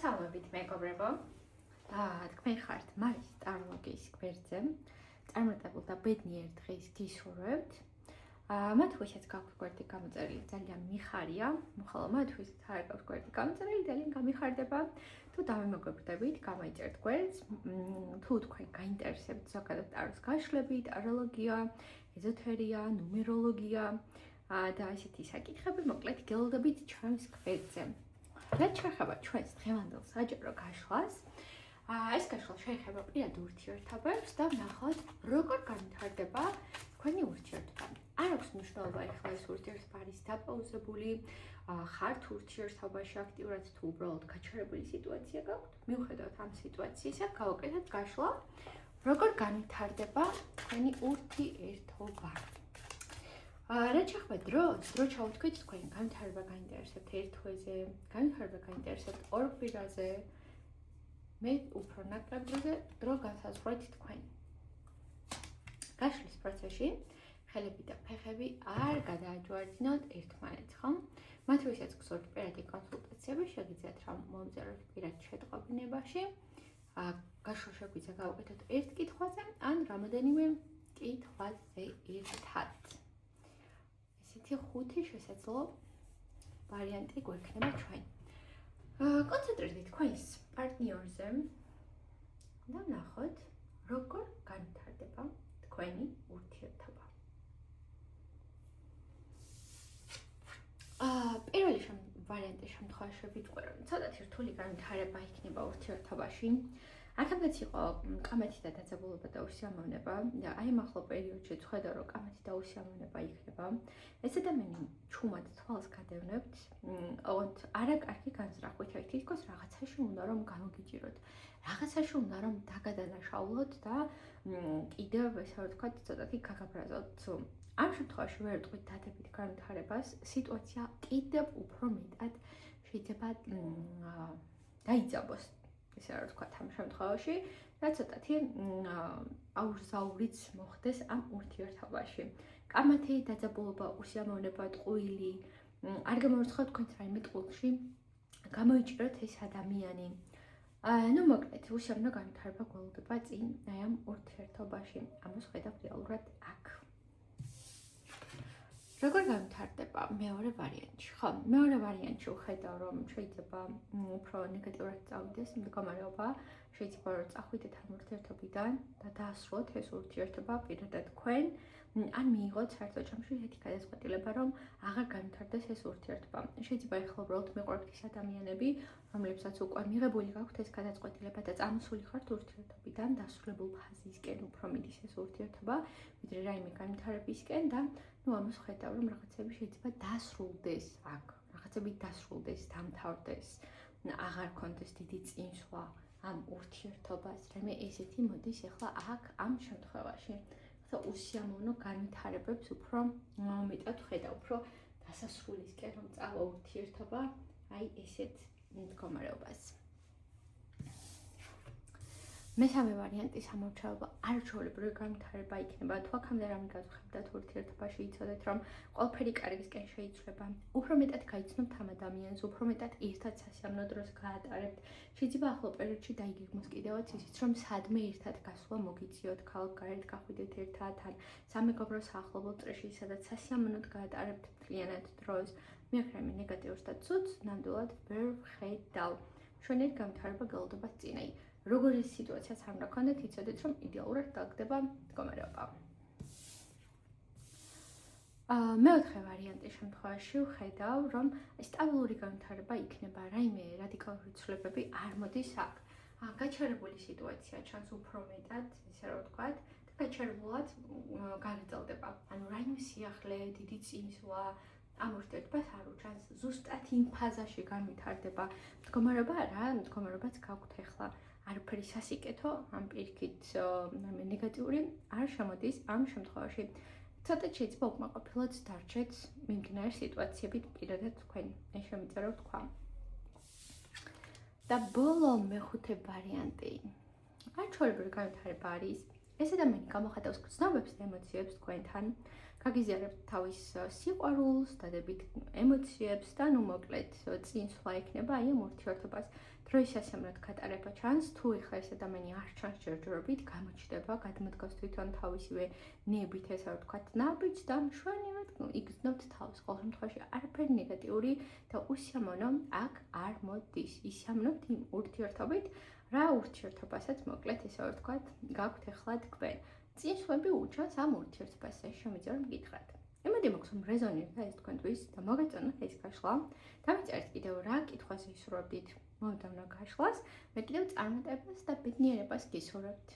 მოგესალმებით მეგობრებო. თქვენ ხართ მარის ტაროლოგიის გვერდზე. წარმატებულ და ბედნიერ დღეს გისურვებთ. მათ ვისაც გაქვთ გვერდი გამოწერილი, ძალიან მიხარია. ხოლო მათ ვისაც არ გაქვთ გვერდი გამოწერილი, ძალიან გამიხარდება. თუ დავიმეგობრდებით, გამოიწერთ გვერდს. თუ თქვენ გაინტერესებთ ზოგადად ტაროს გაშლები, ტაროლოგია, ეზოთერია, ნუმეროლოგია და ესეთი საკითხები, მოკლედ გელოდებით ჩვენს გვერდზე. რაც შეეხება ჩვენს დღევანდელ საჯარო გაშლას, ეს გაშლა შეეხება პირად ურთიერთობებს და ვნახოთ, როგორ განვითარდება თქვენი ურთიერთობა. არ აქვს მნიშვნელობა ეხლა ეს ურთიერთობა არის დაპაუზებული, ხართ ურთიერთობაში აქტიურად თუ უბრალოდ გაჩერებული სიტუაცია გაქვთ. მიუხედავად ამ სიტუაციისა, გავაკეთოთ გაშლა, როგორ განვითარდება თქვენი ურთიერთობა. რაც შეეხება დროს ჩავთქვით თქვენ განვითარება გაინტერესებთ ერთ თვეზე, განვითარება გაინტერესებთ ორ კვირაზე, მე უფრო ნაკლებ დროზე დრო განსაზღვრეთ თქვენ. გაშლის პროცესში ხელები და ფეხები არ გადააჯვარდინოთ ერთმანეთს, ხო? მათ ვისაც გსურთ პირადი კონსულტაციები, შეგიძლიათ რა მომწეროთ პირად შეტყობინებაში. გაშლა შეგვიძლია გავაკეთოთ ერთ კითხვაზე ან რამოდენიმე კითხვაზე ერთად. ესეთი 5 შესაძლო ვარიანტი გვექნება ჩვენ. კონცენტრირდით თქვენს პარტნიორზე და ვნახოთ, როგორ განვითარდება თქვენი ურთიერთობა. პირველი ვარიანტის შემთხვევაში ვიტყვი, რომ ცოტათი რთული განვითარება იქნება ურთიერთობაში. აქამდეც იყო კამეთი და დაძაბულობა და უსიამოვნება და აი ამ ახლო პერიოდში ვხედავ, რომ კამეთი და უსიამოვნება იქნება. ეს ადამიანი ჩუმად თვალს გადევნებთ, ოღონდ არა კარგი განზრახვით, აი თითქოს რაღაცაში უნდა რომ გამოგიჭიროთ. რაღაცაში უნდა რომ დაგადანაშაულოთ და კიდევ ესე ვთქვათ, ცოტათი გაგაბრაზოთ. ამ შემთხვევაში ვერ ვიტყვით დადებით განვითარებას, სიტუაცია კიდევ უფრო მეტად შეიძლება დაიძაბოს. ესე რა ვთქვათ ამ შემთხვევაში და ცოტათი აურზაურიც მოხდეს ამ ურთიერთობაში. კამათი, დაძაბულობა, უსიამოვნება, ტყუილი, არ გამორიცხავთ თქვენს რაიმე ტყუილში, გამოიჭიროთ ეს ადამიანი. ნუ მოკლედ, უსიამოვნო განვითარება გველოდება წინ აი ამ ურთიერთობაში. ამას ხედავ რეალურად აქ. როგორ განვითარდება მეორე ვარიანტში? ხო, მეორე ვარიანტში ვხედავ, რომ შეიძლება უფრო ნეგატიურად წავიდეს მდგომარეობა, შეიძლება რომ წახვიდეთ ამ ურთიერთობიდან და დაასრულოთ ეს ურთიერთობა პირადად თქვენ, ან მიიღოთ საერთო ჯამში ესეთი გადაწყვეტილება, რომ აღარ განვითარდეს ეს ურთიერთობა. შეიძლება ეხლა უბრალოდ მიყურებთ ის ადამიანები, რომლებსაც უკვე მიღებული გაქვთ ეს გადაწყვეტილება და წამოსული ხართ ურთიერთობიდან დასრულებულ ფაზისკენ უფრო მიდის ეს ურთიერთობა, ვიდრე რაიმე განვითარებისკენ და ამას ხედავ, რომ რაღაცები შეიძლება დასრულდეს აქ, რაღაცები დასრულდეს, დამთავრდეს, აღარ კონდეს დიდი წინსვლა ამ ურთიერთობას, რაიმე ესეთი მოდის ახლა აქ ამ შემთხვევაში. ხა უსიამოვნო განვითარებებს უფრო მეტად ხედავ, უფრო დასასრულისკენ რომ წავა ურთიერთობა, აი ესეთ მდგომარეობას. მესამე ვარიანტის ამორჩეულობა არჩეულებრივი განვითარება იქნება. თუ აქამდე რამე გაძღებდათ ურთიერთობაში, იცოდეთ, რომ ყველაფერი კარგისკენ შეიცვლება. უფრო მეტად გაიცნობთ ამ ადამიანს, უფრო მეტად ერთად სასიამოვნო დროს გაატარებთ. შეიძლება ახლო პერიოდში დაიგეგმოს კიდევაც ისიც, რომ სადმე ერთად გასვლა მოგიწიოთ, ქალაქგარეთ გახვიდეთ ერთად, ან სამეგობრო საახლობელ წრეში, სადაც სასიამოვნოდ გაატარებთ მთლიანად დროს. მე აქ რამე ნეგატიურს და ცუდს ნამდვილად ვერ ვხედავ. ჩვენი განვითარება გელოდება წინ. როგორი სიტუაციაც არ უნდა გქონდეთ, იცოდეთ, რომ იდეალურად დაგდება მდგომარეობა. მეოთხე ვარიანტის შემთხვევაში ვხედავ, რომ სტაბილური განვითარება იქნება, რაიმე რადიკალური ცვლილებები არ მოდის აქ. გაჩერებული სიტუაცია ჩანს უფრო მეტად, ესე რა ვთქვათ, და გაჩერებულად გაგრძელდება. ანუ რაიმე სიახლე, დიდი წინსვლა ამ ურთიერთობას არ უჩანს, ზუსტად იმ ფაზაში განვითარდება მდგომარეობა რა, მდგომარეობაც გაქვთ ახლა. არაფერი სასიკეთო, ამ პირქით ნეგატიური არ შემოდის ამ შემთხვევაში. ცოტა შეიძლება უკმაყოფილად დარჩეთ მიმდინარე სიტუაციებით პირადად თქვენ. ეს შემიძლია ვთქვა. და ბოლო მეხუთე ვარიანტი. არჩეულებრივი განვითარება არის. ეს ადამიანი გამოხატავს გრძნობებს და ემოციებს თქვენთან. გაგიზიარებთ თავის სიყვარულს, დადებით ემოციებს და ნუ მოკლედ წინსვლა ექნება აი ამ ურთიერთობას. დროის ასამრად გატარება ჩანს, თუ ეხლა ეს ადამიანი არ ჩანს ჯერჯერობით, გამოჩნდება, გადმოდგას თვითონ თავისივე ნებით, ესე რომ ვთქვათ, ნაბიჯს და მშვენივრად იგრძნობთ თავს. ყოველ შემთხვევაში არაფერი ნეგატიური და უსიამოვნო აქ არ მოდის. ისიამოვნებთ იმ ურთიერთობით, რა ურთიერთობასაც მოკლედ, ესე რომ ვთქვათ, გაქვთ ეხლა თქვენ. წინსვლები უჩანს ამ ურთიერთობას, შემიძლია რომ გითხრათ. იმედი მაქვს, რომ რეზონირდა ეს თქვენთვის და მოგეწონათ ეს გაშლა. დამიწერეთ კიდევ რა კითხვას ისურვებდით მომდევნო გაშლას, მე კიდევ წარმატებას და ბედნიერებას გისურვებთ.